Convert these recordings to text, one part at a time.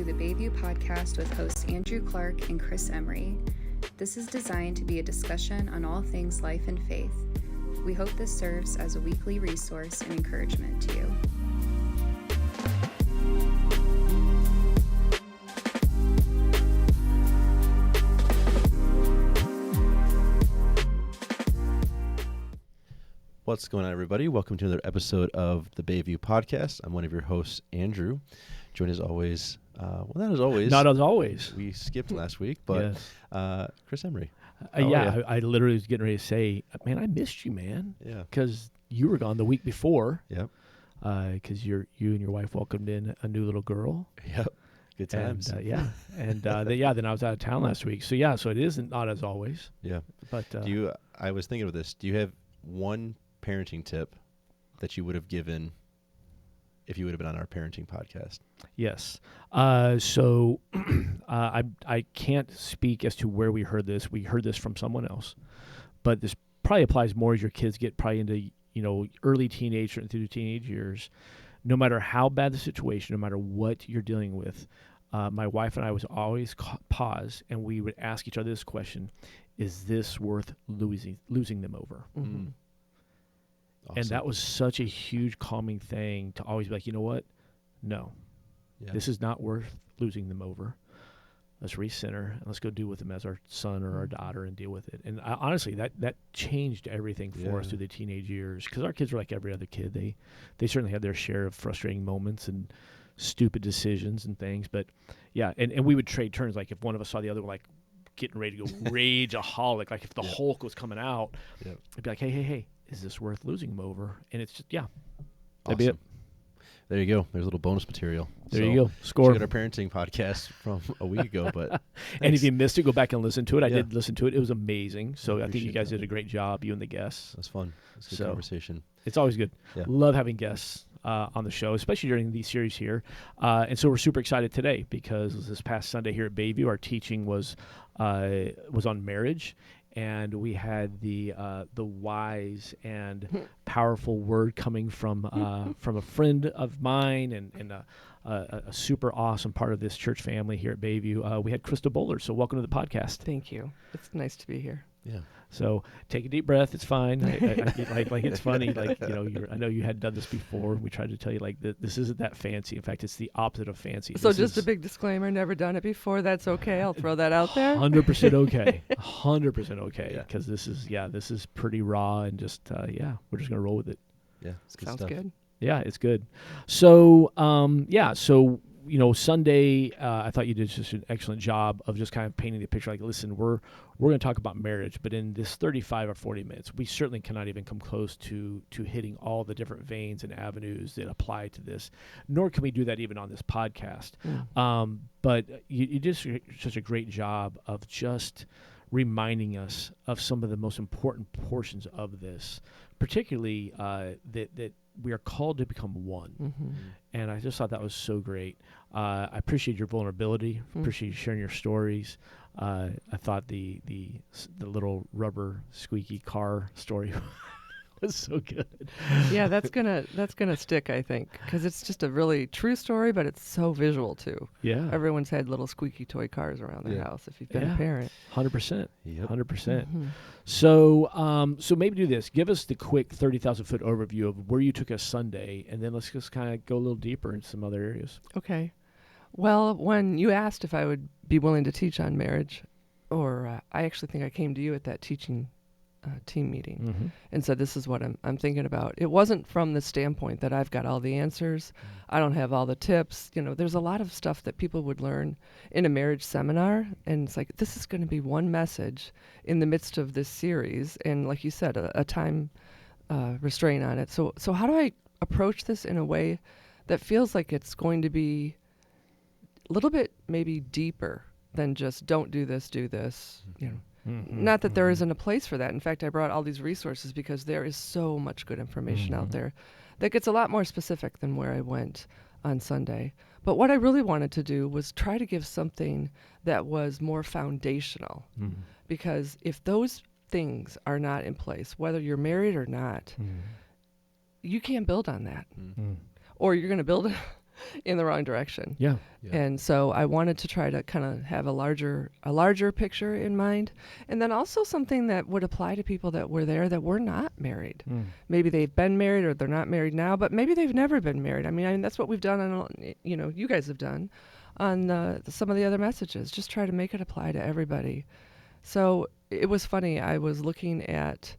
to the Bayview Podcast with hosts Andrew Clark and Chris Emery. This is designed to be a discussion on all things life and faith. We hope this serves as a weekly resource and encouragement to you. What's going on, everybody? Welcome to another episode of the Bayview Podcast. I'm one of your hosts, Andrew. Joined as always, not as always. Not as always. We skipped last week, but Yes. Chris Emery. I literally was getting ready to say, man, I missed you, man. Yeah. Because you were gone the week before. Yep. Because you and your wife welcomed in a new little girl. Yep. Good times. And then I was out of town last week. So it isn't not as always. Yeah. But I was thinking of this. Do you have one parenting tip that you would have given if you would have been on our parenting podcast? Yes. I can't speak as to where we heard this. We heard this from someone else, but this probably applies more as your kids get probably into, early teenage or through teenage years. No matter how bad the situation, no matter what you're dealing with, my wife and I was always pause and we would ask each other this question: is this worth losing them over? Mm-hmm. Awesome. And that was such a huge calming thing to always be like, you know what? No, This is not worth losing them over. Let's recenter and let's go do with them as our son or our daughter and deal with it. And honestly, that changed everything for us through the teenage years, because our kids were like every other kid. They certainly had their share of frustrating moments and stupid decisions and things. But and we would trade turns. Like if one of us saw the other one like getting ready to go rageaholic, like if the Hulk was coming out, it'd be like, hey. Is this worth losing them over? And it's just, that'd be it. There you go. There's a little bonus material. There you go. Score. Check out our parenting podcast from a week ago. But and if you missed it, go back and listen to it. I did listen to it. It was amazing. So I think you guys did a great job, you and the guests. That's fun. It's a good conversation. It's always good. Yeah. Love having guests on the show, especially during these series here. And so we're super excited today because this past Sunday here at Bayview, our teaching was on marriage. And we had the wise and powerful word coming from a friend of mine and a super awesome part of this church family here at Bayview. We had Krista Bullard. So welcome to the podcast. Thank you. It's nice to be here. Yeah. So take a deep breath. It's fine. Like it's funny. Like I know you had done this before. We tried to tell you this isn't that fancy. In fact, it's the opposite of fancy. So just a big discllaimer: never done it before. That's okay. I'll throw that out there. 100% okay. 100% okay. Because this is pretty raw and just we're just gonna roll with it. Yeah, it's good Sounds stuff. good. Yeah, it's good. So Sunday, I thought you did just an excellent job of just kind of painting the picture. Like, listen, we're going to talk about marriage, but in this 35 or 40 minutes, we certainly cannot even come close to hitting all the different veins and avenues that apply to this, nor can we do that even on this podcast. But you did such a great job of just reminding us of some of the most important portions of this, particularly that we are called to become one. Mm-hmm. And I just thought that was so great. I appreciate your vulnerability. Appreciate you sharing your stories. I thought the little rubber squeaky car story was so good. Yeah, that's gonna stick, I think, because it's just a really true story, but it's so visual too. Yeah, everyone's had little squeaky toy cars around their house if you've been a parent. 100%. Yep. 100%. Mm-hmm. So maybe do this. Give us the quick 30,000-foot overview of where you took us Sunday, and then let's just kind of go a little deeper into some other areas. Okay. Well, when you asked if I would be willing to teach on marriage, or I actually think I came to you at that teaching team meeting and said, this is what I'm thinking about. It wasn't from the standpoint that I've got all the answers. I don't have all the tips. There's a lot of stuff that people would learn in a marriage seminar. And it's like, this is going to be one message in the midst of this series. And like you said, a time restraint on it. So how do I approach this in a way that feels like it's going to be a little bit maybe deeper than just don't do this, do this, Not that there isn't a place for that. In fact, I brought all these resources because there is so much good information out there that gets a lot more specific than where I went on Sunday. But what I really wanted to do was try to give something that was more foundational. Because if those things are not in place, whether you're married or not, you can't build on that. Or you're going to build in the wrong direction. Yeah. And so I wanted to try to kind of have a larger picture in mind, and then also something that would apply to people that were there that were not married. Maybe they've been married or they're not married now, but maybe they've never been married. I mean that's what we've done on, you guys have done on some of the other messages. Just try to make it apply to everybody. So it was funny. I was looking at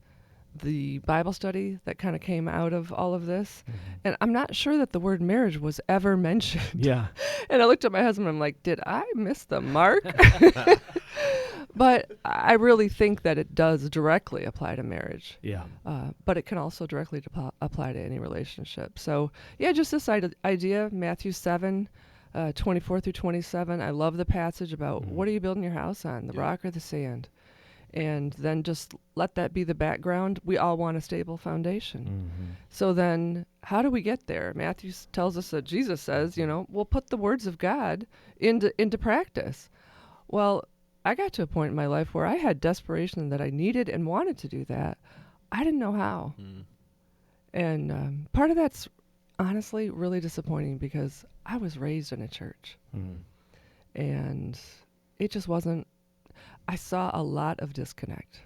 the Bible study that kind of came out of all of this. And I'm not sure that the word marriage was ever mentioned. Yeah. And I looked at my husband, I'm like, did I miss the mark? But I really think that it does directly apply to marriage. Yeah. But it can also directly apply to any relationship. So yeah, just this idea, Matthew 7, 24 through 27. I love the passage about what are you building your house on, the rock or the sand? And then just let that be the background. We all want a stable foundation. So then how do we get there? Matthew tells us that Jesus says, we'll put the words of God into practice. Well, I got to a point in my life where I had desperation that I needed and wanted to do that. I didn't know how. And part of that's honestly really disappointing because I was raised in a church. And it just wasn't. I saw a lot of disconnect.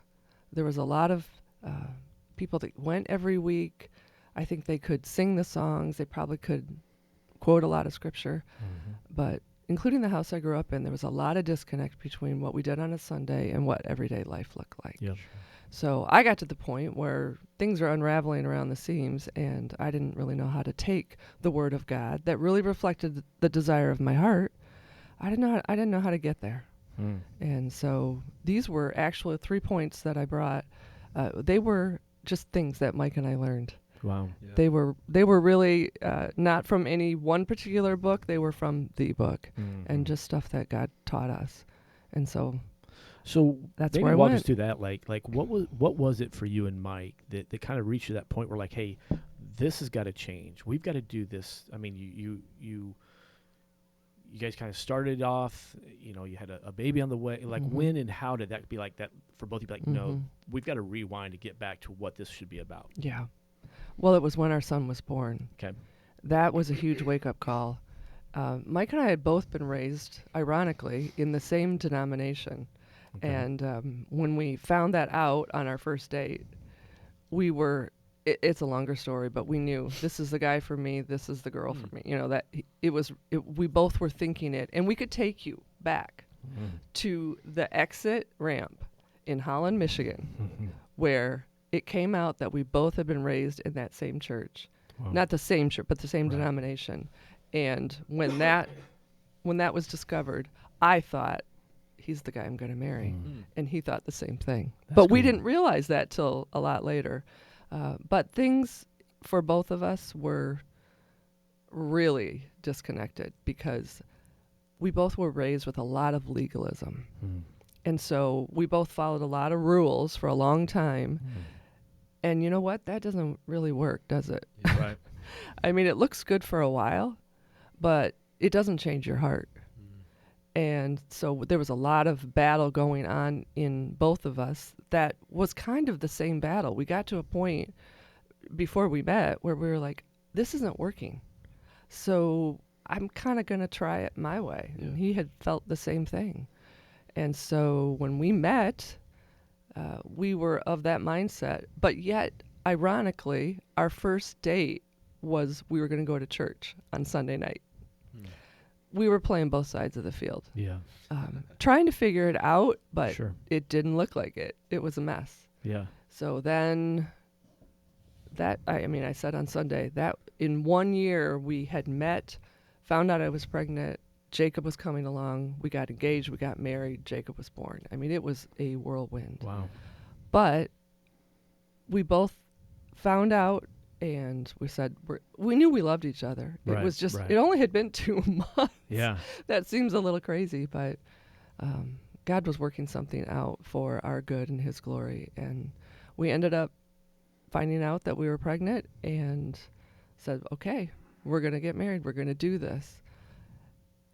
There was a lot of people that went every week. I think they could sing the songs. They probably could quote a lot of scripture. But including the house I grew up in, there was a lot of disconnect between what we did on a Sunday and what everyday life looked like. Yep. So I got to the point where things are unraveling around the seams, and I didn't really know how to take the word of God that really reflected the desire of my heart. I didn't know how to get there. And so these were actually 3 points that I brought. They were just things that Mike and I learned. Wow. Yeah. They were really not from any one particular book. They were from the book and just stuff that God taught us. And so that's maybe where I walk went. us through that. Like what was it for you and Mike that kind of reached to that point where like, hey, this has got to change. We've got to do this. I mean, you guys kind of started off, you had a baby on the way. Like when and how did that be like that for both of you? Like, no, we've got to rewind to get back to what this should be about. Yeah. Well, it was when our son was born. Okay. That was a huge wake-up call. Mike and I had both been raised, ironically, in the same denomination. Okay. And when we found that out on our first date, we were, it's a longer story, but we knew this is the guy for me, this is the girl for me. We both were thinking it. And we could take you back to the exit ramp in Holland, Michigan, where it came out that we both had been raised in that same church. Wow. Not the same church, but the same denomination. And when that was discovered, I thought, he's the guy I'm going to marry. And he thought the same thing. But we didn't realize that till a lot later. But things for both of us were really disconnected because we both were raised with a lot of legalism. And so we both followed a lot of rules for a long time. And you know what? That doesn't really work, does it? Yeah, right. I mean, it looks good for a while, but it doesn't change your heart. And so there was a lot of battle going on in both of us that was kind of the same battle. We got to a point before we met where we were like, this isn't working. So I'm kind of going to try it my way. Yeah. And he had felt the same thing. And so when we met, we were of that mindset. But yet, ironically, our first date was we were going to go to church on Sunday night. We were playing both sides of the field. Yeah. Trying to figure it out, but it didn't look like it. It was a mess. Yeah. So then I said on Sunday that in 1 year we had met, found out I was pregnant. Jacob was coming along. We got engaged. We got married. Jacob was born. I mean, it was a whirlwind. Wow. But we both found out. And we said, we knew we loved each other. It was just, it only had been 2 months. Yeah. That seems a little crazy, but God was working something out for our good and his glory. And we ended up finding out that we were pregnant and said, okay, we're going to get married. We're going to do this.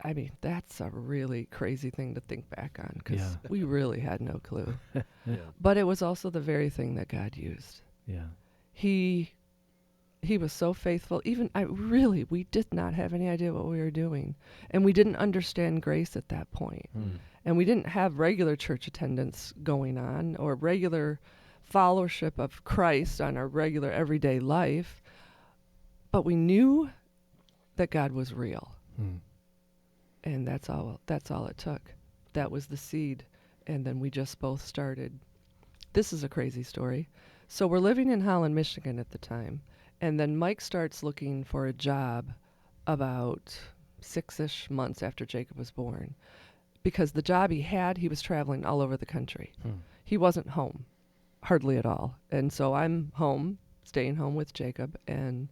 I mean, that's a really crazy thing to think back on because we really had no clue. But it was also the very thing that God used. Yeah. He He was so faithful. We did not have any idea what we were doing. And we didn't understand grace at that point. And we didn't have regular church attendance going on or regular followership of Christ on our regular everyday life. But we knew that God was real. And that's all it took. That was the seed. And then we just both started. This is a crazy story. So we're living in Holland, Michigan at the time. And then Mike starts looking for a job about 6-ish months after Jacob was born. Because the job he was traveling all over the country. He wasn't home, hardly at all. And so I'm home, staying home with Jacob. And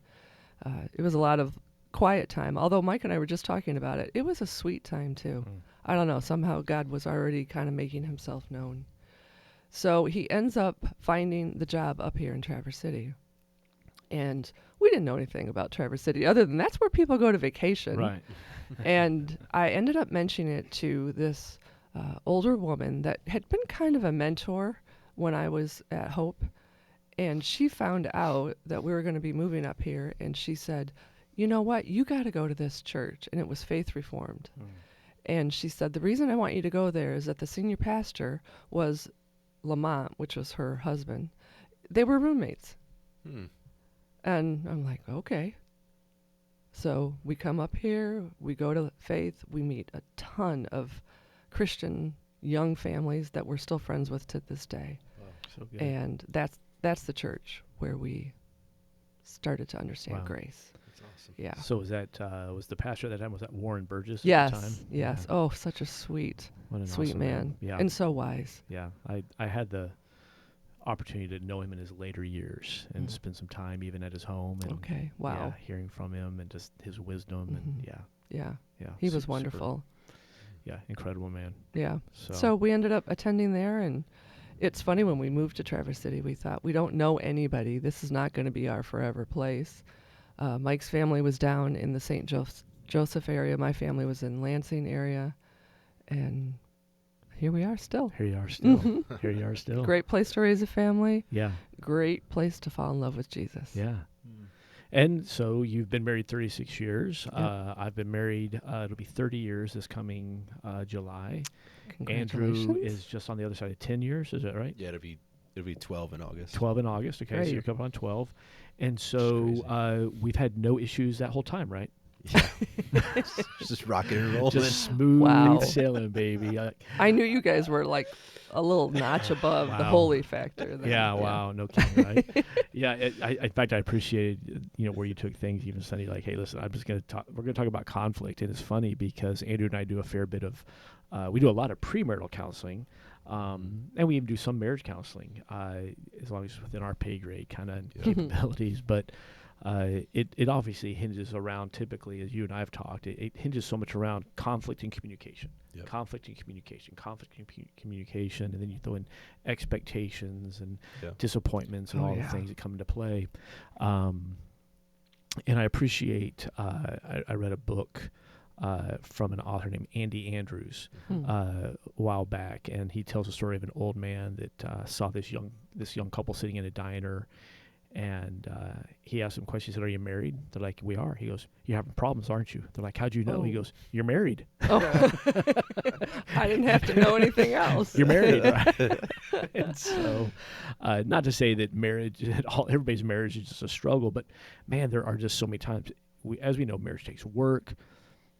it was a lot of quiet time. Although Mike and I were just talking about it, it was a sweet time too. I don't know, somehow God was already kind of making himself known. So he ends up finding the job up here in Traverse City. And we didn't know anything about Traverse City other than that's where people go to vacation. Right. And I ended up mentioning it to this older woman that had been kind of a mentor when I was at Hope. And she found out that we were going to be moving up here. And she said, you know what? You got to go to this church. And it was Faith Reformed. And she said, the reason I want you to go there is that the senior pastor was Lamont, which was her husband. They were roommates. And I'm like, okay. So we come up here, we go to Faith, we meet a ton of Christian young families that we're still friends with to this day. Wow, so good. And that's the church where we started to understand grace. That's awesome. Yeah. So was the pastor at that time, was that Warren Burgess Yes. at the time? Yes. Yeah. Oh, such a sweet What an man. Yeah. And so wise. Yeah. I had the opportunity to know him in his later years and spend some time even at his home. And Okay. Wow. Yeah, hearing from him and just his wisdom and Yeah. yeah. He was wonderful. Incredible man. Yeah. So we ended up attending there, and it's funny, when we moved to Traverse City, we thought, we don't know anybody. This is not going to be our forever place. Mike's family was down in the St. Joseph area. My family was in Lansing area. And here we are still. Here you are still. Here you are still. Great place to raise a family. Yeah. Great place to fall in love with Jesus. Yeah. And so you've been married 36 years. Yep. I've been married, it'll be 30 years this coming July. Congratulations. Andrew is just on the other side of 10 years, is that right? Yeah, it'll be 12 in August. 12 in August, okay, Great. so you're coming on 12. And so we've had no issues that whole time, right? Yeah. Just rocking and rolling. Just smooth Wow. sailing, baby. I knew you guys were like a little notch above the Wow. holy factor. Then. Yeah, wow, no kidding, right? Yeah, in fact, I appreciated, where you took things even Sunday, like, hey, listen, I'm just going to talk, we're going to talk about conflict. And it's funny because Andrew and I do a fair bit of, we do a lot of premarital counseling, and we even do some marriage counseling, as long as it's within our pay grade kind of capabilities. But it obviously hinges around, typically, as you and I have talked, it hinges so much around conflict and communication. Yep. Conflict and communication, and then you throw in expectations and disappointments and all the things that come into play. And I appreciate, I read a book from an author named Andy Andrews a while back, and he tells a story of an old man that saw this young couple sitting in a diner. And he asked them questions. He said, "Are you married?" They're like, "We are." He goes, "You're having problems, aren't you?" They're like, "How'd you know?" Oh. He goes, "You're married." Oh. I didn't have to know anything else. You're married, right? And so, not to say that everybody's marriage is just a struggle, but man, there are just so many times. As we know, marriage takes work.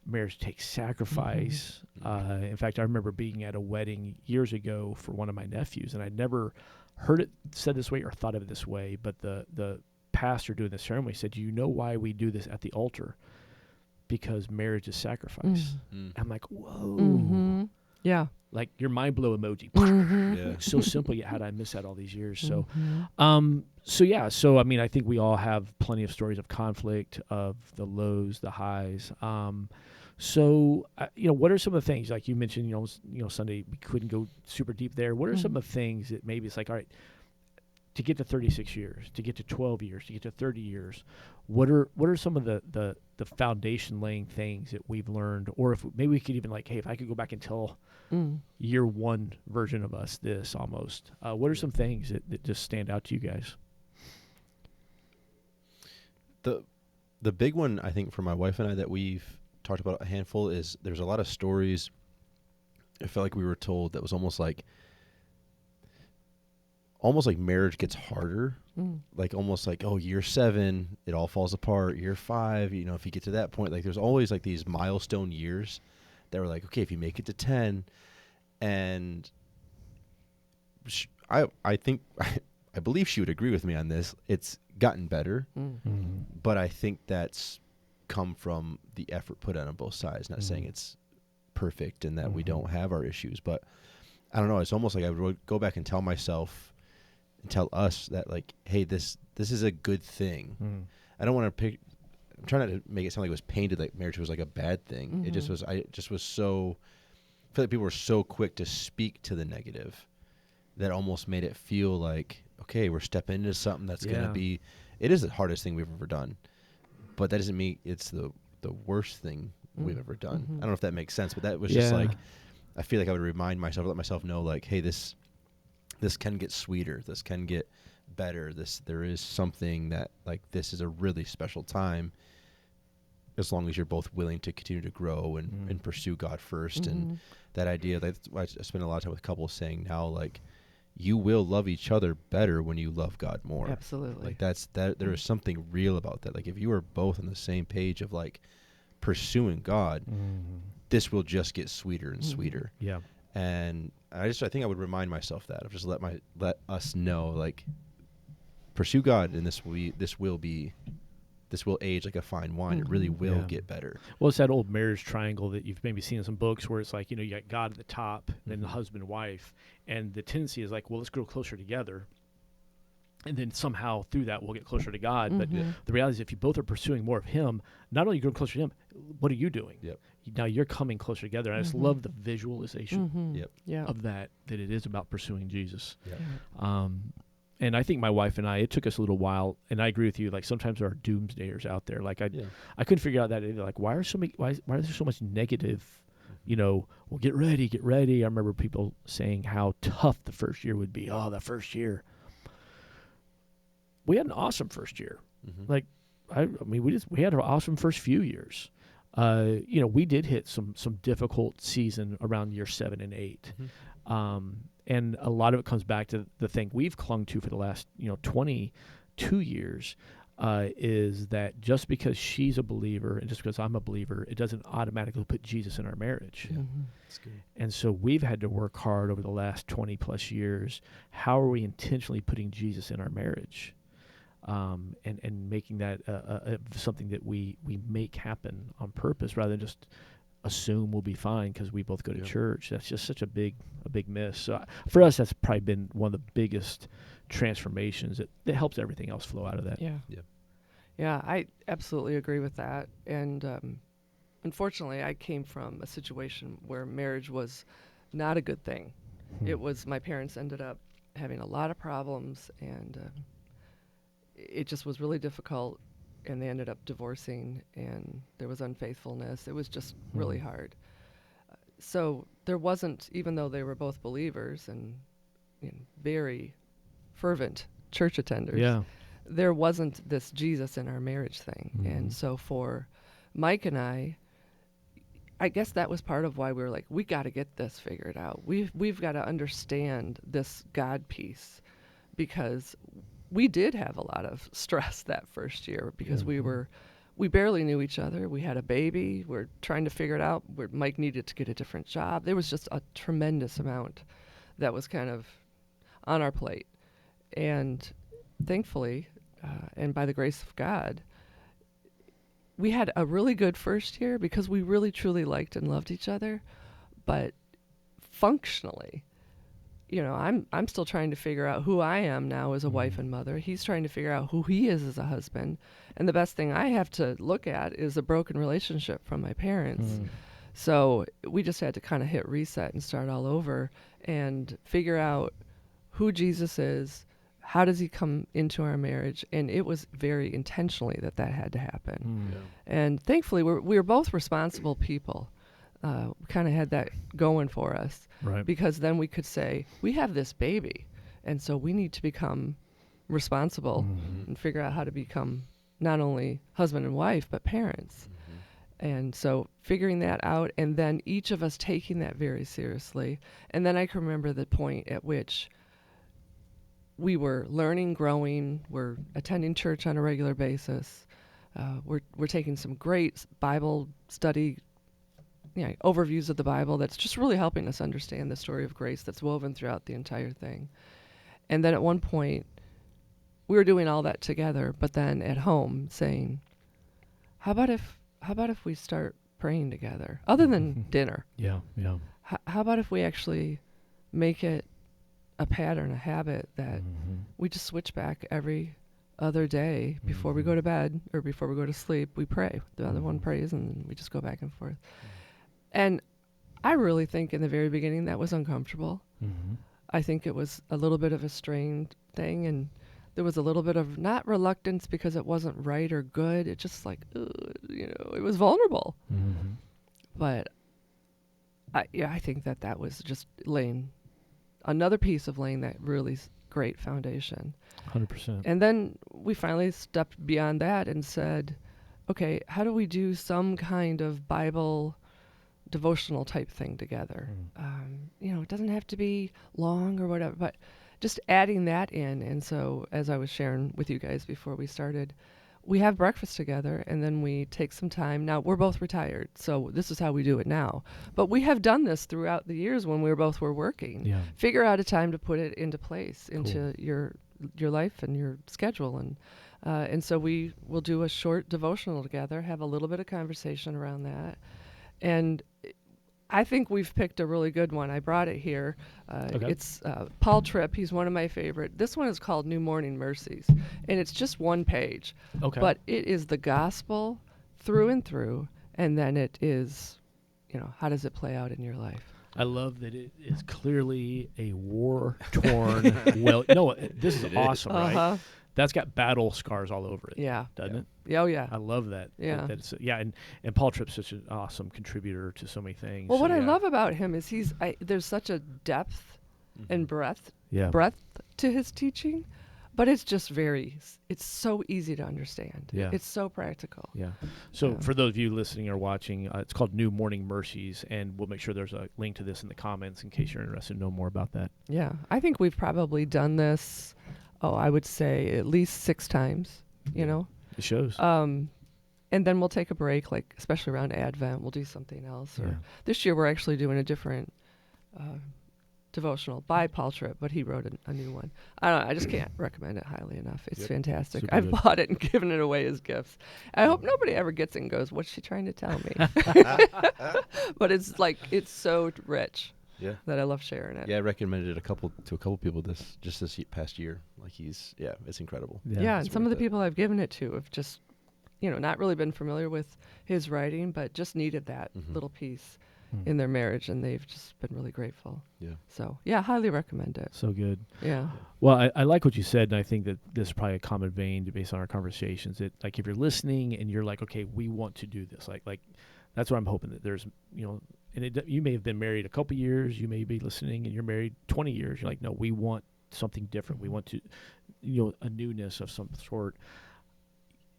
Marriage takes sacrifice. In fact, I remember being at a wedding years ago for one of my nephews, and I'd never heard it said this way or thought of it this way, but the pastor doing the ceremony said, "Do you know why we do this at the altar? Because marriage is sacrifice." I'm like, whoa. Yeah. Like your mind blow emoji. Yeah. So simple, yet how did I miss that all these years? So, so I mean, I think we all have plenty of stories of conflict, of the lows, the highs. So, what are some of the things, like you mentioned, Sunday, we couldn't go super deep there. What are some of the things that maybe it's like, all right, to get to 36 years, to get to 12 years, to get to 30 years, what are some of the foundation laying things that we've learned? Or if maybe we could even hey, if I could go back and tell year one version of us this almost, what are some things that just stand out to you guys? The big one, I think, for my wife and I that we've talked about a handful is there's a lot of stories I felt like we were told that was almost like marriage gets harder. Like almost like, oh, year 7, it all falls apart. Year 5, you know, if you get to that point, like there's always like these milestone years that were like, okay, if you make it to 10, and I think I believe she would agree with me on this. It's gotten better, but I think that's come from the effort put on both sides. Not saying it's perfect and that we don't have our issues, but I don't know. It's almost like I would go back and tell myself and tell us that, like, hey, this is a good thing. I don't want to pick. I'm trying not to make it sound like it was painted like marriage was like a bad thing. It just was. I feel like people were so quick to speak to the negative that almost made it feel like, okay, we're stepping into something that's going to be, it is the hardest thing we've ever done, but that doesn't mean it's the worst thing we've ever done. I don't know if that makes sense, but that was just like, I feel like I would remind myself, let myself know, like, hey, this can get sweeter. This can get better. There is something that, like, this is a really special time as long as you're both willing to continue to grow and pursue God first. And that idea, that I spend a lot of time with couples saying now, like, you will love each other better when you love God more. Absolutely. Like there is something real about that. Like if you are both on the same page of like pursuing God, this will just get sweeter and sweeter. Yeah. And I think I would remind myself that of just let us know, like, pursue God, and this will age like a fine wine. It really will get better. Well, it's that old marriage triangle that you've maybe seen in some books where it's like, you know, you got God at the top, then the husband and wife, and the tendency is like, well, let's grow closer together, and then somehow through that we'll get closer to God. But the reality is, if you both are pursuing more of Him, not only growing closer to Him, what are you doing? Now you're coming closer together. I just love the visualization of that it is about pursuing Jesus. And I think my wife and it took us a little while, and I agree with you, like sometimes there are doomsdayers out there. Like I couldn't figure out that either. Like, why is there so much negative, you know, well, get ready. I remember people saying how tough the first year would be. Oh, the first year. We had an awesome first year. Like, I mean, we had an awesome first few years. You know, we did hit some difficult season around year 7 and 8. And a lot of it comes back to the thing we've clung to for the last, 22 years, is that just because she's a believer and just because I'm a believer, it doesn't automatically put Jesus in our marriage. That's good. And so we've had to work hard over the last 20 plus years. How are we intentionally putting Jesus in our marriage? And making that something that we make happen on purpose rather than just assume we'll be fine because we both go to church. That's just such a big miss. So for us, that's probably been one of the biggest transformations that helps everything else flow out of that. Yeah, I absolutely agree with that. And unfortunately, I came from a situation where marriage was not a good thing. It was, my parents ended up having a lot of problems, and it just was really difficult, and they ended up divorcing, and there was unfaithfulness. It was just really hard. So there wasn't, even though they were both believers and very fervent church attenders, there wasn't this Jesus in our marriage thing. And so for Mike and I guess that was part of why we were like, we got to get this figured out. We've got to understand this God piece, because we did have a lot of stress that first year because we barely knew each other. We had a baby. We're trying to figure it out. Mike needed to get a different job. There was just a tremendous amount that was kind of on our plate. And thankfully, and by the grace of God, we had a really good first year because we really truly liked and loved each other. But functionally, I'm still trying to figure out who I am now as a wife and mother. He's trying to figure out who he is as a husband. And the best thing I have to look at is a broken relationship from my parents. So we just had to kind of hit reset and start all over and figure out who Jesus is, how does he come into our marriage. And it was very intentionally that had to happen. And thankfully, we were both responsible people. We kind of had that going for us, right? Because then we could say, we have this baby, and so we need to become responsible and figure out how to become not only husband and wife, but parents. And so figuring that out, and then each of us taking that very seriously. And then I can remember the point at which we were learning, growing, we're attending church on a regular basis. We're taking some great Bible study, overviews of the Bible that's just really helping us understand the story of grace that's woven throughout the entire thing. And then at one point, we were doing all that together, but then at home saying, how about if we start praying together, other than dinner? Yeah. How about if we actually make it a pattern, a habit that we just switch back every other day before we go to bed or before we go to sleep, we pray. The other one prays, and then we just go back and forth. And I really think in the very beginning that was uncomfortable. I think it was a little bit of a strained thing, and there was a little bit of not reluctance because it wasn't right or good. It just like, it was vulnerable. But I think that was just laying another piece of laying that really great foundation. 100%. And then we finally stepped beyond that and said, okay, how do we do some kind of Bible devotional type thing together? It doesn't have to be long or whatever, but just adding that in. And so as I was sharing with you guys before we started, we have breakfast together, and then we take some time. Now, we're both retired, so this is how we do it now. But we have done this throughout the years when we both were working. Yeah. Figure out a time to put it into place, into your life and your schedule. And so we will do a short devotional together, have a little bit of conversation around that. And I think we've picked a really good one. I brought it here. Okay. It's Paul Tripp. He's one of my favorite. This one is called New Morning Mercies, and it's just one page. Okay. But it is the gospel through and through, and then it is, how does it play out in your life? I love that it is clearly a war-torn, this is awesome, right? That's got battle scars all over it. Yeah. Doesn't it? Oh, yeah. I love that. Yeah. And Paul Tripp's such an awesome contributor to so many things. Well, what I yeah. love about him is there's such a depth and breadth to his teaching, but it's just it's so easy to understand. Yeah. It's so practical. Yeah. So for those of you listening or watching, it's called New Morning Mercies, and we'll make sure there's a link to this in the comments in case you're interested to know more about that. Yeah. I think we've probably done this, I would say at least 6 times, It shows. And then we'll take a break, like especially around Advent, we'll do something else. Or this year we're actually doing a different devotional by Paul Tripp, but he wrote a new one. I don't know, I just can't recommend it highly enough. It's fantastic. Super I've good. bought it and given it away as gifts. I hope nobody ever gets it and goes, what's she trying to tell me? But it's so rich. Yeah. That I love sharing it. Yeah, I recommended it to a couple people this past year. Like it's incredible. Yeah, and some of the people I've given it to have just, not really been familiar with his writing, but just needed that little piece in their marriage, and they've just been really grateful. Yeah. So, highly recommend it. So good. Yeah. Well, I like what you said, and I think that this is probably a common vein based on our conversations. That like if you're listening and you're like, okay, we want to do this, like that's what I'm hoping that there's, and you may have been married a couple years, you may be listening and you're married 20 years. You're like, no, we want something different. We want to, a newness of some sort.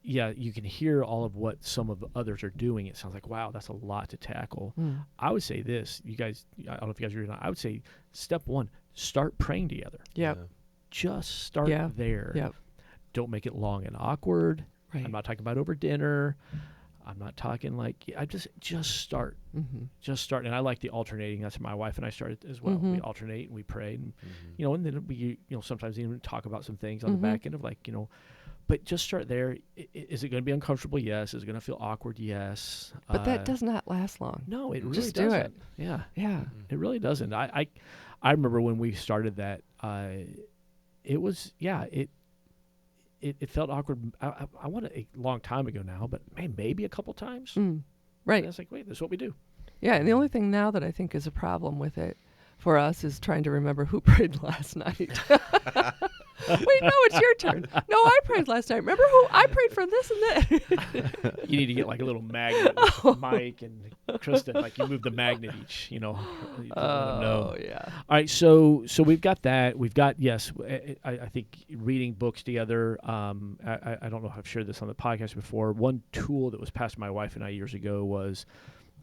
Yeah, you can hear all of what some of the others are doing. It sounds like, wow, that's a lot to tackle. I would say this, you guys, I don't know if you guys agree or not. I would say step 1, start praying together. Yep. Yeah. Just start there. Yep. Don't make it long and awkward. Right. I'm not talking about over dinner. I'm not talking I just start. Just start. And I like the alternating. That's how my wife and I started as well. We alternate and we pray and, and then we, sometimes even talk about some things on the back end of but just start there. Is it going to be uncomfortable? Yes. Is it going to feel awkward? Yes. But that does not last long. No, it really just doesn't. do it. Yeah. Yeah. It really doesn't. I remember when we started that, it was, it felt awkward. I want a long time ago now, but maybe a couple times. Right. And I was like, wait, this is what we do. Yeah. And the only thing now that I think is a problem with it for us is trying to remember who prayed last night. Wait, no, it's your turn. No, I prayed last night. Remember who I prayed for this and that? You need to get like a little magnet with Mike and Krista. Like you move the magnet each, to let them know. Oh, yeah. All right, so we've got that. We've got, yes, I think reading books together. I don't know if I've shared this on the podcast before. One tool that was passed to my wife and I years ago was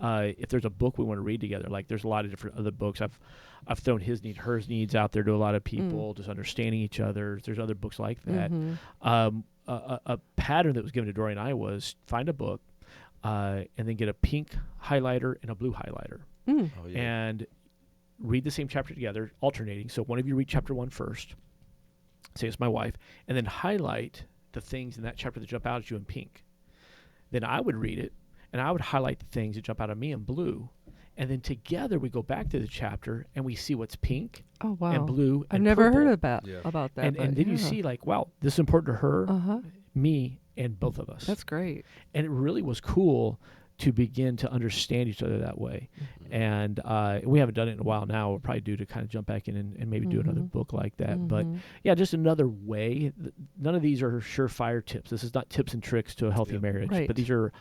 if there's a book we want to read together, like there's a lot of different other books. I've thrown his needs, hers needs out there to a lot of people, just understanding each other. There's other books like that. A pattern that was given to Dory and I was find a book and then get a pink highlighter and a blue highlighter. Oh, yeah. And read the same chapter together, alternating. So one of you read chapter 1 first, say it's my wife, and then highlight the things in that chapter that jump out at you in pink. Then I would read it, and I would highlight the things that jump out at me in blue. And then together we go back to the chapter, and we see what's pink and blue I've and never purple. heard about that. And then you see, like, wow, this is important to her, me, and both of us. That's great. And it really was cool to begin to understand each other that way. And we haven't done it in a while now. We'll probably do to kind of jump back in and maybe do another book like that. But yeah, just another way. None of these are surefire tips. This is not tips and tricks to a healthy marriage, but these are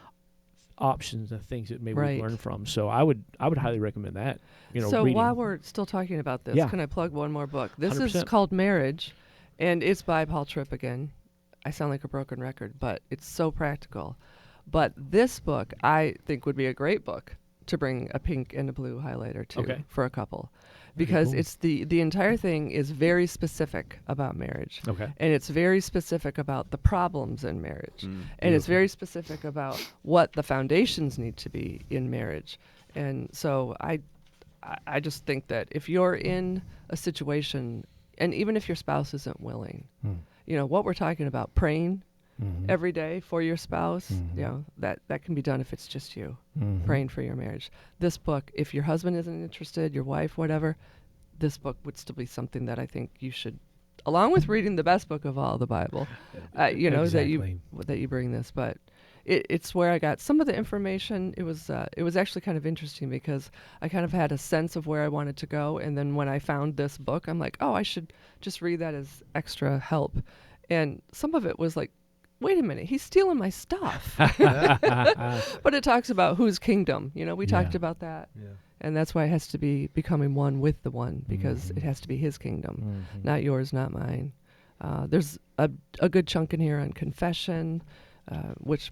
options and things that maybe we learn from. So I would highly recommend that. So reading. while we're still talking about this, can I plug one more book? This 100%. is called Marriage, and it's by Paul Tripp again. I sound like a broken record, but it's so practical. But this book, I think, would be a great book to bring a pink and a blue highlighter to for a couple. Because it's the entire thing is very specific about marriage. Okay. And it's very specific about the problems in marriage. And it's very specific about what the foundations need to be in marriage. And so I just think that if you're in a situation, and even if your spouse isn't willing, what we're talking about, praying every day for your spouse, that can be done if it's just you praying for your marriage. This book, if your husband isn't interested, your wife, whatever, this book would still be something that I think you should, along with reading the best book of all, the Bible, that you bring this. But it's where I got some of the information. It was actually kind of interesting because I kind of had a sense of where I wanted to go, and then when I found this book, I'm like, oh, I should just read that as extra help. And some of it was like, wait a minute, he's stealing my stuff. But it talks about whose kingdom. We talked about that. Yeah. And that's why it has to be becoming one with the one, because it has to be his kingdom, not yours, not mine. There's a good chunk in here on confession, which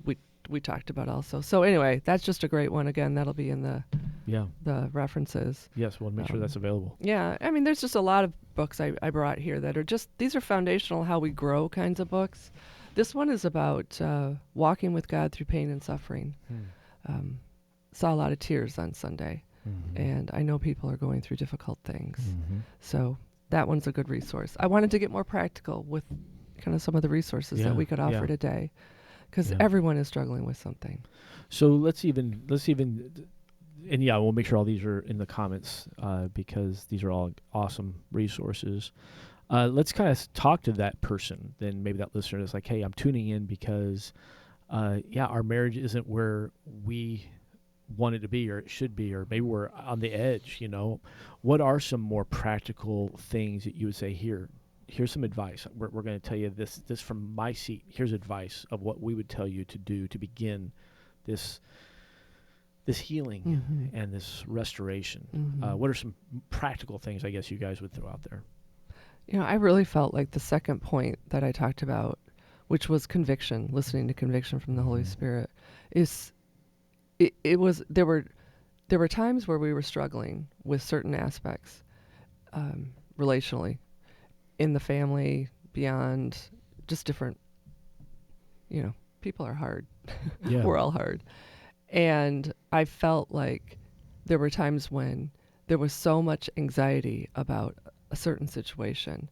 we talked about also. So anyway, that's just a great one. Again, that'll be in the references. Yes, we'll make sure that's available. Yeah, I mean, there's just a lot of books I brought here that are just, these are foundational how we grow kinds of books. This one is about walking with God through pain and suffering. Saw a lot of tears on Sunday, and I know people are going through difficult things. So that one's a good resource. I wanted to get more practical with kind of some of the resources that we could offer today, because everyone is struggling with something. So let's even, and we'll make sure all these are in the comments because these are all awesome resources. Let's kind of talk to that person, then maybe that listener is like, hey, I'm tuning in because, our marriage isn't where we want it to be or it should be, or maybe we're on the edge, What are some more practical things that you would say, here's some advice. We're going to tell you this from my seat. Here's advice of what we would tell you to do to begin this healing and this restoration. What are some practical things, I guess, you guys would throw out there? I really felt like the second point that I talked about, which was conviction, listening to conviction from the Holy Spirit, there were times where we were struggling with certain aspects, relationally, in the family, beyond, just different, people are hard. Yeah. We're all hard. And I felt like there were times when there was so much anxiety about a certain situation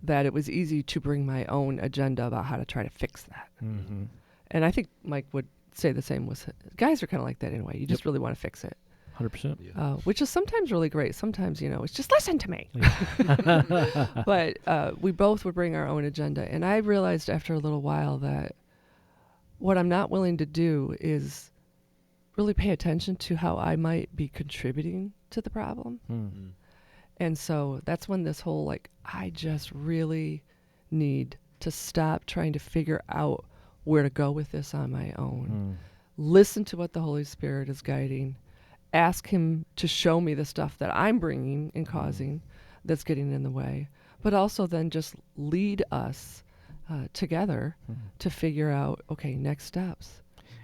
that it was easy to bring my own agenda about how to try to fix that. And I think Mike would say the same. Guys are kind of like that anyway. You just really want to fix it. 100%. Which is sometimes really great. Sometimes, it's just listen to me. But we both would bring our own agenda. And I realized after a little while that what I'm not willing to do is really pay attention to how I might be contributing to the problem. And so that's when this whole, I just really need to stop trying to figure out where to go with this on my own. Listen to what the Holy Spirit is guiding. Ask him to show me the stuff that I'm bringing and causing that's getting in the way. But also then just lead us together to figure out, okay, next steps.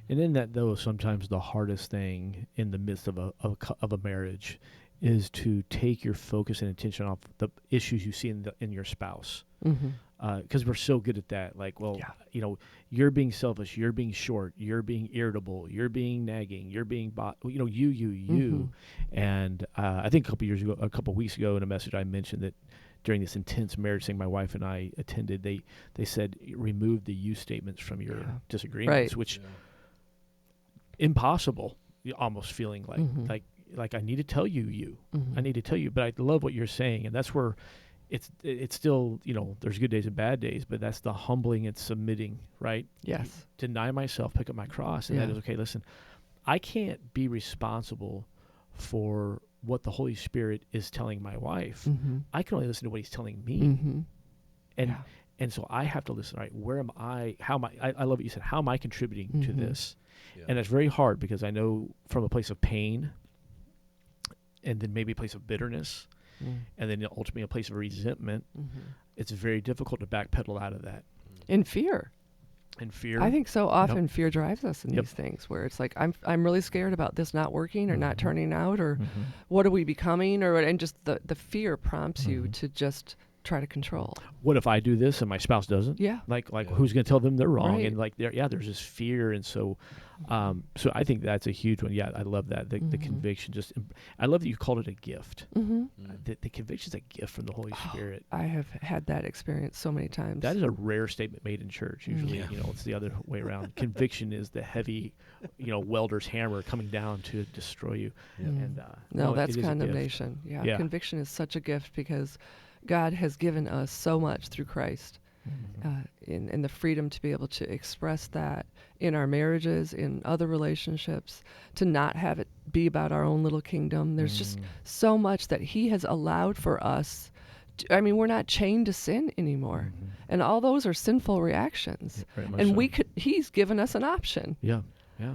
And in that, though, sometimes the hardest thing in the midst of a marriage is to take your focus and attention off the issues you see in your spouse. Because we're so good at that. Like, well, you know, you're being selfish, you're being short, you're being irritable, you're being nagging, you're being, you. And I think a couple weeks ago in a message I mentioned that during this intense marriage thing my wife and I attended, they said remove the you statements from your disagreements, which impossible, almost feeling like I need to tell you, I need to tell you, but I love what you're saying, and that's where it's still, you know, there's good days and bad days, but that's the humbling and submitting, right? Yes. Deny myself, pick up my cross, and that is, okay, listen, I can't be responsible for what the Holy Spirit is telling my wife. I can only listen to what he's telling me. And so I have to listen, right? Where am I? How am I love what you said. How am I contributing to this? Yeah. And it's very hard because I know from a place of pain and then maybe a place of bitterness and then ultimately a place of resentment, it's very difficult to backpedal out of that. In fear. I think so often fear drives us in these things where it's like, I'm really scared about this not working or not turning out, or what are we becoming, and just the fear prompts you to just try to control. What if I do this and my spouse doesn't? Yeah. Like who's going to tell them they're wrong? Right. And like, there's this fear. And so I think that's a huge one. Yeah, I love that. The conviction, I love that you called it a gift. The conviction's a gift from the Holy Spirit. I have had that experience so many times. That is a rare statement made in church. Usually, it's the other way around. Conviction is the heavy, welder's hammer coming down to destroy you. And no, that's condemnation. Yeah. Conviction is such a gift because God has given us so much through Christ, in the freedom to be able to express that in our marriages, in other relationships, to not have it be about our own little kingdom. There's just so much that he has allowed for us. We're not chained to sin anymore. And all those are sinful reactions. And he's given us an option. Yeah.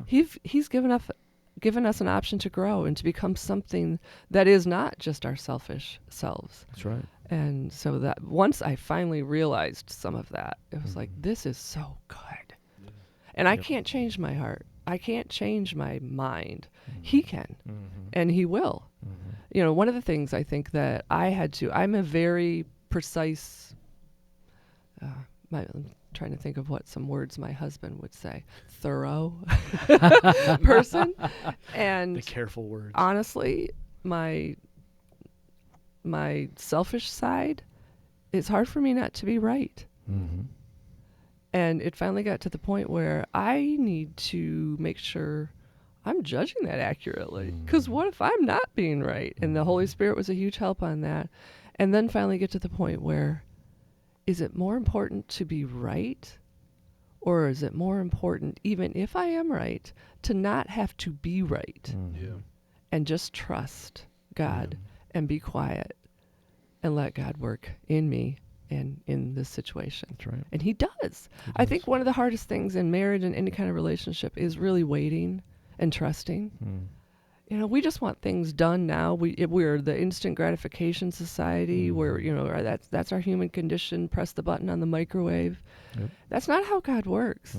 He's given us an option to grow and to become something that is not just our selfish selves. That's right. And so that once I finally realized some of that, it was like, this is so good. Yeah. And I can't change my heart. I can't change my mind. He can, and he will. One of the things I think that I'm a very precise, I'm trying to think of what some words my husband would say, thorough person. And the careful words. Honestly, my selfish side, it's hard for me not to be right. And it finally got to the point where I need to make sure I'm judging that accurately. Because what if I'm not being right? And the Holy Spirit was a huge help on that. And then finally get to the point where, is it more important to be right? Or is it more important, even if I am right, to not have to be right? And just trust God and be quiet and let God work in me and in this situation. That's right. And he does. I think one of the hardest things in marriage and any kind of relationship is really waiting and trusting. We just want things done now. We're the instant gratification society where, that's our human condition. Press the button on the microwave. That's not how God works.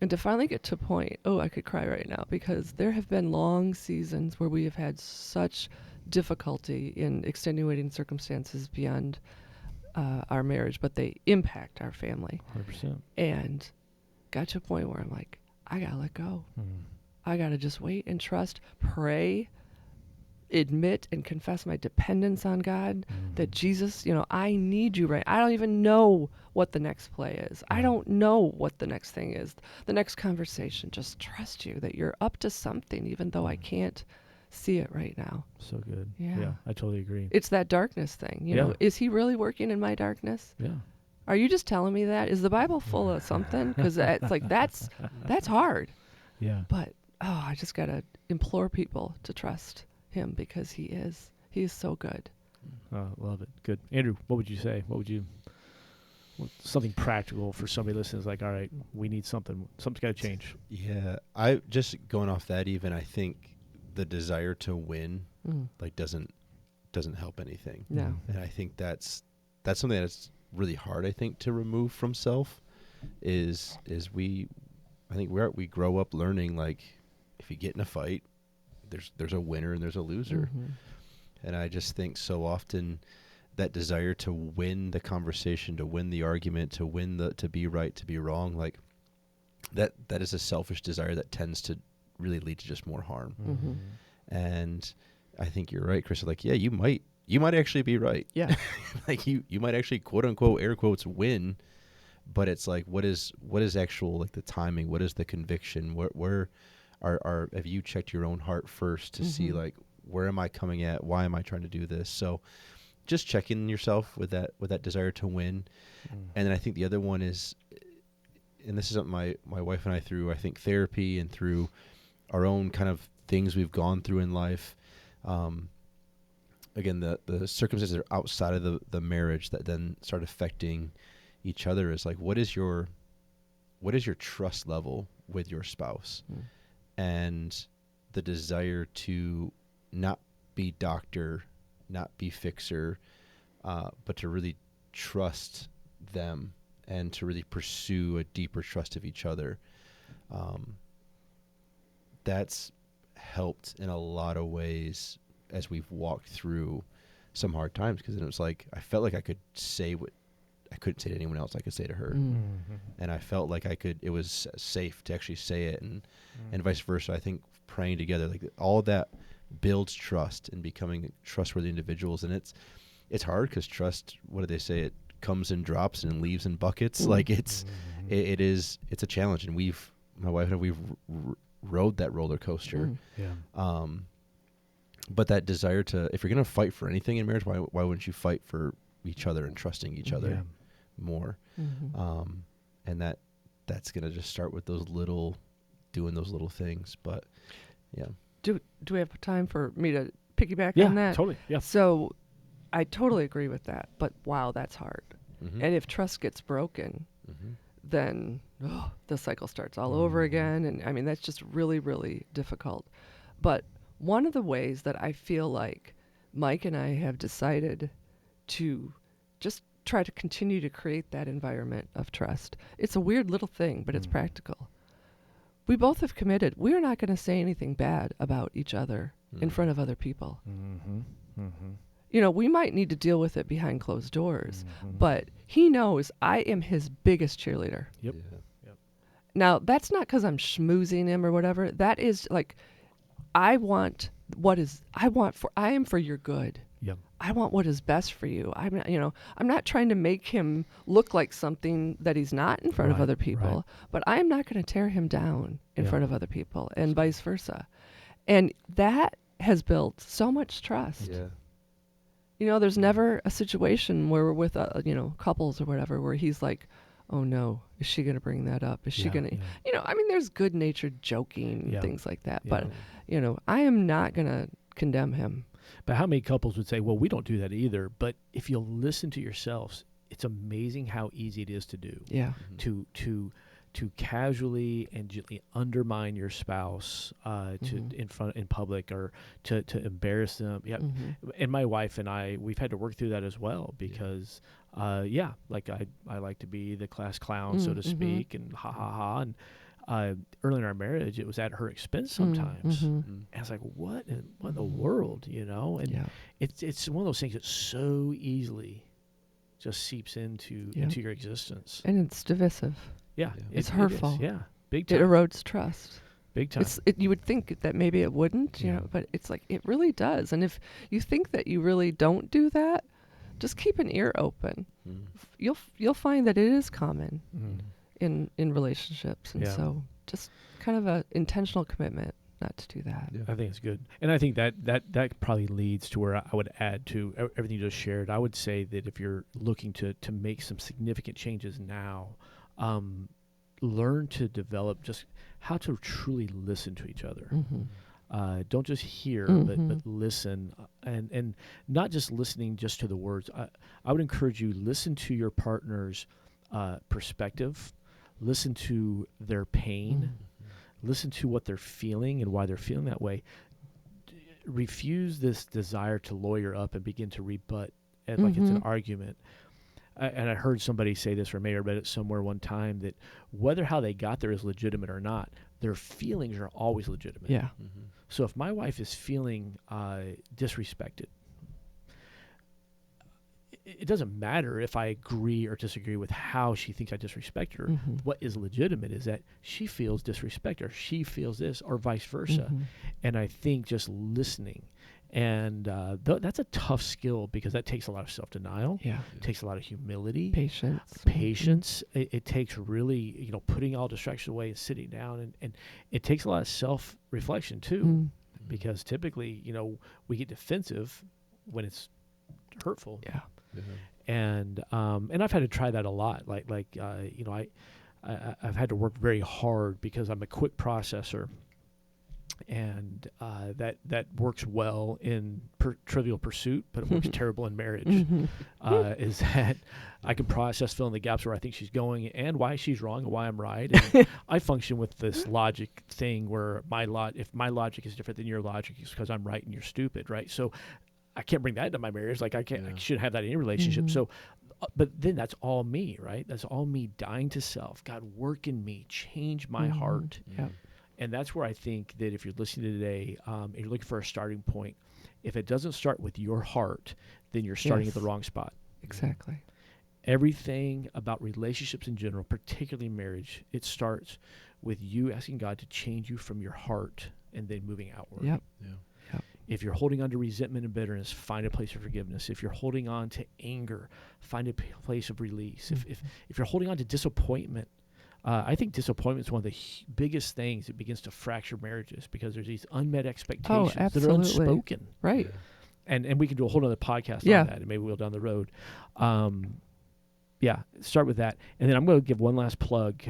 And to finally get to a point, I could cry right now, because there have been long seasons where we have had such difficulty in extenuating circumstances beyond our marriage, but they impact our family. 100%. And got to a point where I'm like, I gotta let go. I gotta just wait and trust, pray, admit and confess my dependence on God, that Jesus, I need you right. I don't even know what the next play is. I don't know what the next thing is, the next conversation. Just trust you that you're up to something, even though I can't see it right now. So good. Yeah, I totally agree. It's that darkness thing. Is he really working in my darkness? Yeah. Are you just telling me that? Is the Bible full of something? Because it's like, that's hard. Yeah. But, I just got to implore people to trust him, because he is so good. Love it. Good. Andrew, what would you say? What would you something practical for somebody listening is like, all right, we need something's got to change. Yeah, I just going off that, even I think the desire to win like doesn't help anything. No. And I think that's something that's really hard, I think, to remove from self is we grow up learning, like, if you get in a fight, there's a winner and there's a loser. And I just think so often that desire to win the conversation, to win the argument, to be right, to be wrong, like that is a selfish desire that tends to really lead to just more harm. And I think you're right, Krista. Like, yeah, you might actually be right. Yeah. Like you might actually, quote unquote, air quotes, win. But it's like, what is actual, like, the timing? What is the conviction? Where have you checked your own heart first to see, like, where am I coming at? Why am I trying to do this? So just checking yourself with that desire to win. And then I think the other one is, and this is something my wife and I, through, I think, therapy and through our own kind of things we've gone through in life, again, the circumstances that are outside of the marriage that then start affecting each other, is like, what is your trust level with your spouse? And the desire to not be doctor, not be fixer, but to really trust them and to really pursue a deeper trust of each other. That's helped in a lot of ways as we've walked through some hard times, because it was like, I felt like I could say what I couldn't say to anyone else, I could say to her. And I felt like it was safe to actually say it, and vice versa. I think praying together, like, all of that builds trust and becoming trustworthy individuals. And it's hard, because trust, what do they say? It comes and drops and leaves in buckets. Like, it's a challenge. And my wife and I, we've rode that roller coaster. But that desire to, if you're going to fight for anything in marriage, why wouldn't you fight for each other and trusting each other more? And that's going to just start with doing those little things. But yeah. Do we have time for me to piggyback on that? Yeah, totally. Yeah. So I totally agree with that. But wow, that's hard. And if trust gets broken, then the cycle starts all over again. And I mean, that's just really, really difficult. But one of the ways that I feel like Mike and I have decided to just try to continue to create that environment of trust, it's a weird little thing, but it's practical. We both have committed, we're not going to say anything bad about each other in front of other people. You know, we might need to deal with it behind closed doors, but he knows I am his biggest cheerleader. Yep. Now, that's not because I'm schmoozing him or whatever. That is like, I am for your good. Yep. I want what is best for you. I'm not trying to make him look like something that he's not in front of other people, but I am not going to tear him down in front of other people, and vice versa. And that has built so much trust. Yeah. You know, there's never a situation where we're with, couples or whatever, where he's like, oh no, is she going to bring that up? Is she going to, I mean, there's good natured joking and things like that, but I am not going to condemn him. But how many couples would say, well, we don't do that either. But if you'll listen to yourselves, it's amazing how easy it is to do. Yeah. To casually and gently undermine your spouse in public, or to embarrass them. Yeah. And my wife and I, we've had to work through that as well, because like I like to be the class clown, so to speak, and ha ha ha. And early in our marriage, it was at her expense sometimes. And I was like, what in the world, And it's one of those things that so easily just seeps into your existence. And it's divisive. Yeah. It's hurtful. Yeah. Big time. It erodes trust. Big time. You would think that maybe it wouldn't, but it's like, it really does. And if you think that you really don't do that, just keep an ear open. You'll find that it is common in relationships. And so just kind of a intentional commitment not to do that. Yeah. I think it's good. And I think that probably leads to where I would add to everything you just shared. I would say that if you're looking to make some significant changes now, learn to develop just how to truly listen to each other. Don't just hear, but listen, and not just listening just to the words. I would encourage you, listen to your partner's perspective, listen to their pain, listen to what they're feeling and why they're feeling that way. Refuse this desire to lawyer up and begin to rebut it like it's an argument. And I heard somebody say this, or maybe I read it somewhere one time, that whether how they got there is legitimate or not, their feelings are always legitimate. Yeah. So if my wife is feeling disrespected, it doesn't matter if I agree or disagree with how she thinks I disrespect her. What is legitimate is that she feels disrespect, or she feels this, or vice versa. And I think just listening, and that's a tough skill, because that takes a lot of self-denial. Yeah. It takes a lot of humility. Patience. It takes really, putting all distractions away and sitting down, and it takes a lot of self-reflection too, because typically, we get defensive when it's hurtful. Yeah. And I've had to try that a lot. I've had to work very hard because I'm a quick processor, and that works well in trivial pursuit, but it works terrible in marriage. Is that I can process, fill in the gaps where I think she's going and why she's wrong and why I'm right. And I function with this logic thing where if my logic is different than your logic, it's because I'm right and you're stupid, right? So I can't bring that into my marriage. Like I shouldn't have that in any relationship. So, but then that's all me, right? That's all me dying to self. God, work in me, change my heart. Yep. And that's where I think that if you're listening today, and you're looking for a starting point, if it doesn't start with your heart, then you're starting at the wrong spot. Exactly. Everything about relationships in general, particularly marriage, it starts with you asking God to change you from your heart and then moving outward. Yep. Yeah. If you're holding on to resentment and bitterness, find a place of forgiveness. If you're holding on to anger, find a place of release. If you're holding on to disappointment, I think disappointment is one of the biggest things that begins to fracture marriages, because there's these unmet expectations that are unspoken. Right. And we can do a whole other podcast on that, and maybe we'll down the road. Start with that. And then I'm going to give one last plug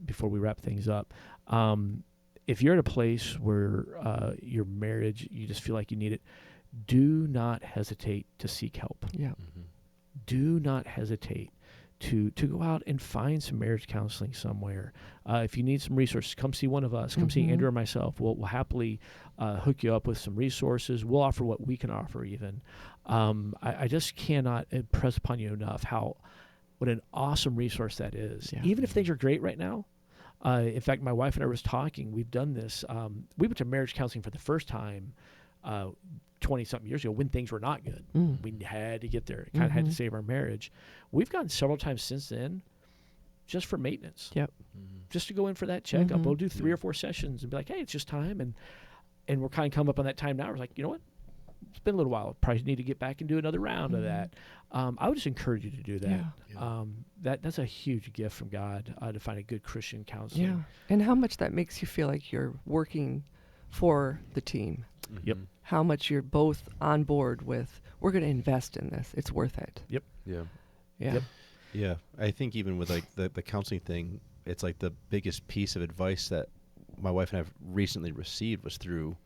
before we wrap things up. If you're at a place where your marriage, you just feel like you need it, do not hesitate to seek help. Yeah. Do not hesitate to go out and find some marriage counseling somewhere. If you need some resources, come see one of us. Come see Andrew or myself. We'll happily hook you up with some resources. We'll offer what we can offer even. I just cannot impress upon you enough what an awesome resource that is. Yeah. Even if things are great right now. In fact, my wife and I was talking. We've done this. We went to marriage counseling for the first time 20-something years ago when things were not good. We had to get there. Kind of had to save our marriage. We've gone several times since then just for maintenance. Yep. Just to go in for that checkup. We'll do 3 or 4 sessions and be like, hey, it's just time. And we're kind of come up on that time now. We're like, you know what? It's been a little while. Probably need to get back and do another round of that. I would just encourage you to do that. Yeah. That's a huge gift from God to find a good Christian counselor. Yeah. And how much that makes you feel like you're working for the team. Yep. How much you're both on board with, we're going to invest in this. It's worth it. Yep. Yeah. Yeah. Yep. Yeah. I think even with like the counseling thing, it's like the biggest piece of advice that my wife and I have recently received was through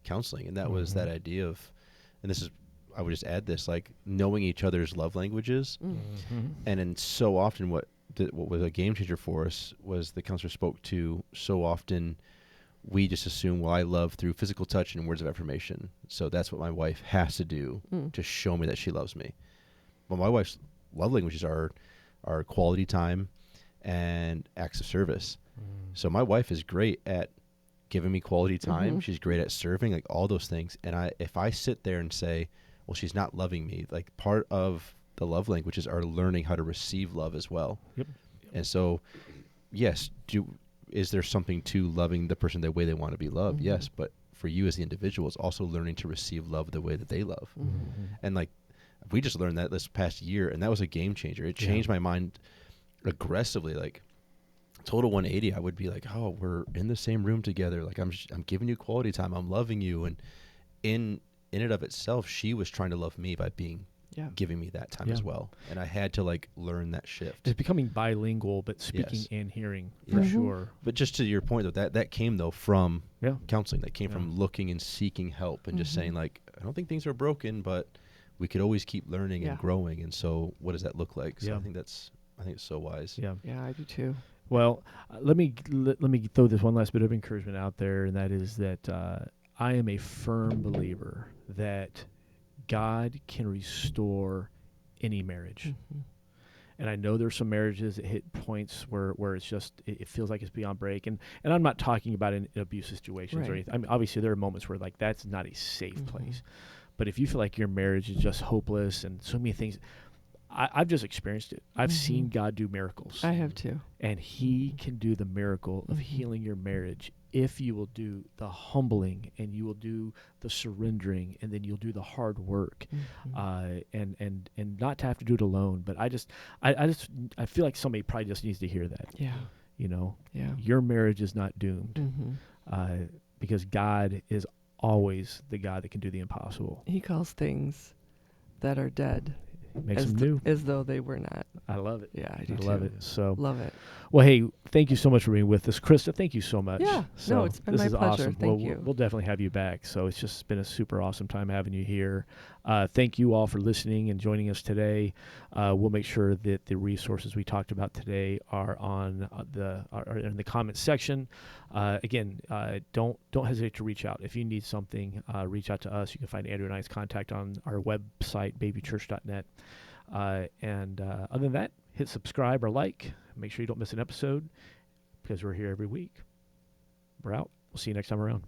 counseling. And that was that idea of, and this is, I would just add this, like knowing each other's love languages. And then so often what was a game changer for us was the counselor spoke to so often we just assume, well, I love through physical touch and words of affirmation. So that's what my wife has to do to show me that she loves me. But my wife's love languages are quality time and acts of service. So my wife is great at giving me quality time. She's great at serving, like all those things. And if I sit there and say, well, she's not loving me, like part of the love languages are learning how to receive love as well. Yep. And so, yes, is there something to loving the person the way they want to be loved? Yes, but for you as the individual, it's also learning to receive love the way that they love. And like, we just learned that this past year, and that was a game changer. It changed my mind aggressively. Like, total 180, I would be like, oh, we're in the same room together. Like, I'm giving you quality time. I'm loving you. And in and of itself, she was trying to love me by giving me that time as well. And I had to like learn that shift. It's becoming bilingual, but speaking and hearing for sure. But just to your point, though, that came though from counseling. That came from looking and seeking help and just saying like, I don't think things are broken, but we could always keep learning and growing. And so what does that look like? So I think that's I think it's so wise. Yeah. Yeah, I do too. Well, let me throw this one last bit of encouragement out there, and that is that I am a firm believer that God can restore any marriage. Mm-hmm. And I know there's some marriages that hit points where it's just it feels like it's beyond break. And I'm not talking about in abusive situations or Right. anything. I mean, obviously there are moments where like that's not a safe place. But if you feel like your marriage is just hopeless and so many things, I've just experienced it. I've seen God do miracles. I have too. And he can do the miracle of healing your marriage if you will do the humbling and you will do the surrendering and then you'll do the hard work, and not to have to do it alone. But I feel like somebody probably just needs to hear that. Yeah. You know, Yeah. your marriage is not doomed, because God is always the God that can do the impossible. He calls things that are dead Makes them new. as though they were not. I love it. Yeah, I do love too. it. So Love it. well, hey, thank you so much for being with us, Krista. Thank you so much. Yeah, So no, it's been this my is pleasure. Awesome. Thank we'll, you. We'll definitely have you back. So it's just been a super awesome time having you here. Thank you all for listening and joining us today. We'll make sure that the resources we talked about today are on are in the comments section. Again, don't hesitate to reach out if you need something. Reach out to us. You can find Andrew and I's contact on our website, bayviewchurch.net. And other than that, hit subscribe or like. Make sure you don't miss an episode because we're here every week. We're out. We'll see you next time around.